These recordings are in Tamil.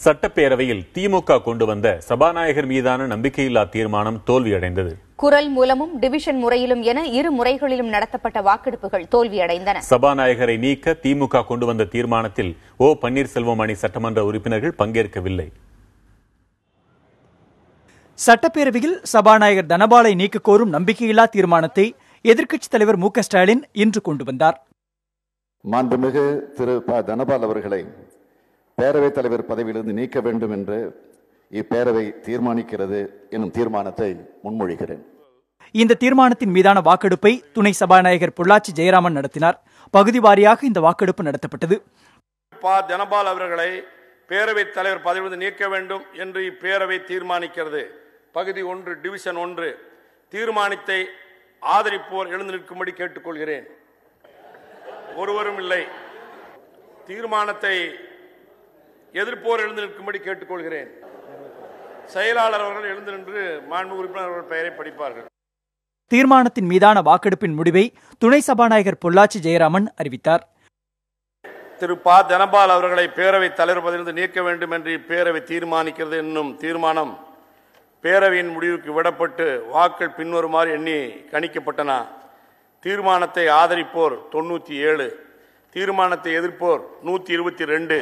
சட்டப்பேரவையில் திமுக கொண்டு வந்த சபாநாயகர் மீதான நம்பிக்கையில்லா தீர்மானம் தோல்வியடைந்தது. குரல் மூலமும் டிவிஷன் முறையிலும் என இரு முறைகளிலும் நடத்தப்பட்ட வாக்கெடுப்புகள் தோல்வியடைந்தன. சபாநாயகரை நீக்க திமுக கொண்டு வந்த தீர்மானத்தில் ஓ பன்னீர்செல்வம் அணி சட்டமன்ற உறுப்பினர்கள் பங்கேற்கவில்லை. சட்டப்பேரவையில் சபாநாயகர் தனபாலை நீக்க கோரும் நம்பிக்கையில்லா தீர்மானத்தை எதிர்க்கட்சித் தலைவர் மு.க.ஸ்டாலின் இன்று கொண்டு வந்தார். மாண்புமிகு திரு ப. தனபால் அவர்களை பேரவைத் தலைவர் பதவியிலிருந்து நீக்க வேண்டும் என்று இப்பேரவை தீர்மானிக்கிறது எனும் தீர்மானத்தை முன்மொழிகிறேன். இந்த தீர்மானத்தின் மீதான வாக்கெடுப்பை துணை சபாநாயகர் பொள்ளாச்சி ஜெயராமன் நடத்தினார். பகுதி வாரியாக இந்த வாக்கெடுப்பு நடத்தப்பட்டது. ப. தனபால் அவர்களை பேரவைத் தலைவர் பதவியிலிருந்து நீக்க வேண்டும் என்று இப்பேரவை தீர்மானிக்கிறது. பகுதி 1 டிவிஷன் 1 தீர்மானத்தை ஆதரிப்போர் எழுந்து நிற்கும்படி கேட்டுக்கொள்கிறேன். ஒருவரும் இல்லை. தீர்மானத்தை எதிர்ப்போர் எழுந்து நிற்கும்படி கேட்டுக்கொள்கிறேன். செயலாளர் அவர்கள் எழுந்து நின்று மாண்பு உறுப்பினர்கள் பெயரை படிப்பார்கள். தீர்மானத்தின் மீதான வாக்கெடுப்பின் முடிவை துணை சபாநாயகர் பொள்ளாச்சி ஜெயராமன் அறிவித்தார். திரு ப. தனபால் அவர்களை பேரவைத் தலைவர் பதவியிலிருந்து நீக்க வேண்டும் என்று இப்பேரவை தீர்மானிக்கிறது என்னும் தீர்மானம் பேரவையின் முடிவுக்கு விடப்பட்டு வாக்கள் பின்வருமாறு எண்ணி கணிக்கப்பட்டன. தீர்மானத்தை ஆதரிப்போர் 97, தீர்மானத்தை எதிர்ப்போர் 122.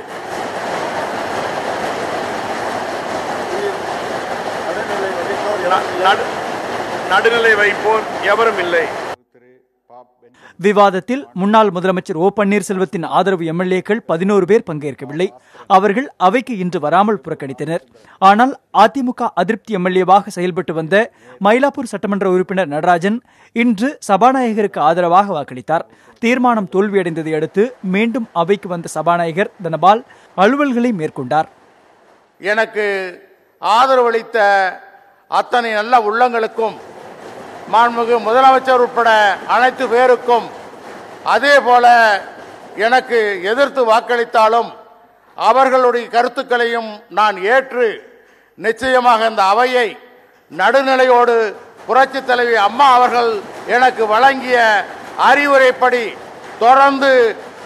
நடுநிலை வைப்போர் எவரும் இல்லை. விவாதத்தில் முன்னாள் முதலமைச்சர் ஓ பன்னீர்செல்வத்தின் ஆதரவு எம்எல்ஏக்கள் 11 பேர் பங்கேற்கவில்லை. அவர்கள் அவைக்கு இன்று வராமல் புறக்கணித்தனர். ஆனால் அதிமுக அதிருப்தி எம்எல்ஏவாக செயல்பட்டு வந்த மயிலாப்பூர் சட்டமன்ற உறுப்பினர் நடராஜன் இன்று சபாநாயகருக்கு ஆதரவாக வாக்களித்தார். தீர்மானம் தோல்வியடைந்ததை அடுத்து மீண்டும் அவைக்கு வந்த சபாநாயகர் தனபால் அலுவல்களை மேற்கொண்டார். எனக்கு ஆதரவளித்த அத்தனை நல்ல உள்ளங்களுக்கும், மாண்புமிகு முதலமைச்சர் உட்பட அனைத்து பேருக்கும், அதே போல எனக்கு எதிர்த்து வாக்களித்தாலும் அவர்களுடைய கருத்துக்களையும் நான் ஏற்று நிச்சயமாக இந்த அவையை நடுநிலையோடு புரட்சி தலைவி அம்மா அவர்கள் எனக்கு வழங்கிய அறிவுரைப்படி தொடர்ந்து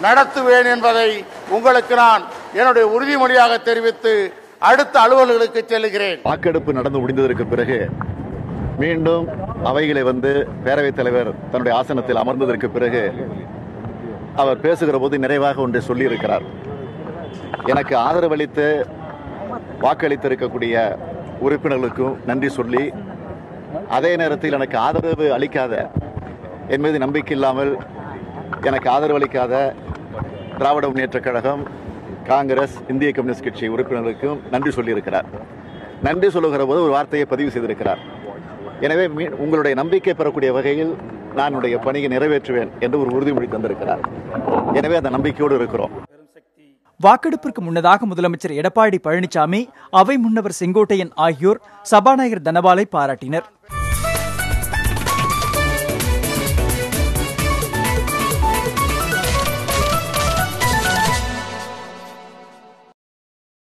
நடத்துவேன் என்பதை உங்களுக்கு நான் என்னுடைய உறுதிமொழியாக தெரிவித்து அடுத்த அலுவல்களுக்கு செல்கிறேன். வாக்கெடுப்பு நடந்து முடிந்ததற்கு பிறகு மீண்டும் அவைகளை வந்து பேரவைத் தலைவர் தன்னுடைய ஆசனத்தில் அமர்ந்ததற்கு பிறகு அவர் பேசுகிற போது நிறைவாக ஒன்றை சொல்லியிருக்கிறார். எனக்கு ஆதரவளித்து வாக்களித்திருக்கக்கூடிய உறுப்பினர்களுக்கும் நன்றி சொல்லி, அதே நேரத்தில் எனக்கு ஆதரவு அளிக்காத, என் மீது நம்பிக்கை இல்லாமல் எனக்கு ஆதரவு அளிக்காத திராவிட முன்னேற்றக் கழகம், காங்கிரஸ், இந்திய கம்யூனிஸ்ட் கட்சி உறுப்பினர்களுக்கும் நன்றி சொல்லியிருக்கிறார். நன்றி சொல்லுகிற போது ஒரு வார்த்தையை பதிவு செய்திருக்கிறார். எனவே உங்களுடைய நம்பிக்கை பெறக்கூடிய வகையில் நான் என்னுடைய பணியை நிறைவேற்றுவேன் என்று ஒரு உறுதிமொழி தந்திருக்கிறார். எனவே அந்த நம்பிக்கையோடு இருக்கிறோம். வாக்கெடுப்பிற்கு முன்னதாக முதலமைச்சர் எடப்பாடி பழனிசாமி, அவை முன்னவர் செங்கோட்டையன் ஆகியோர் சபாநாயகர் தனபாலை பாராட்டினர்.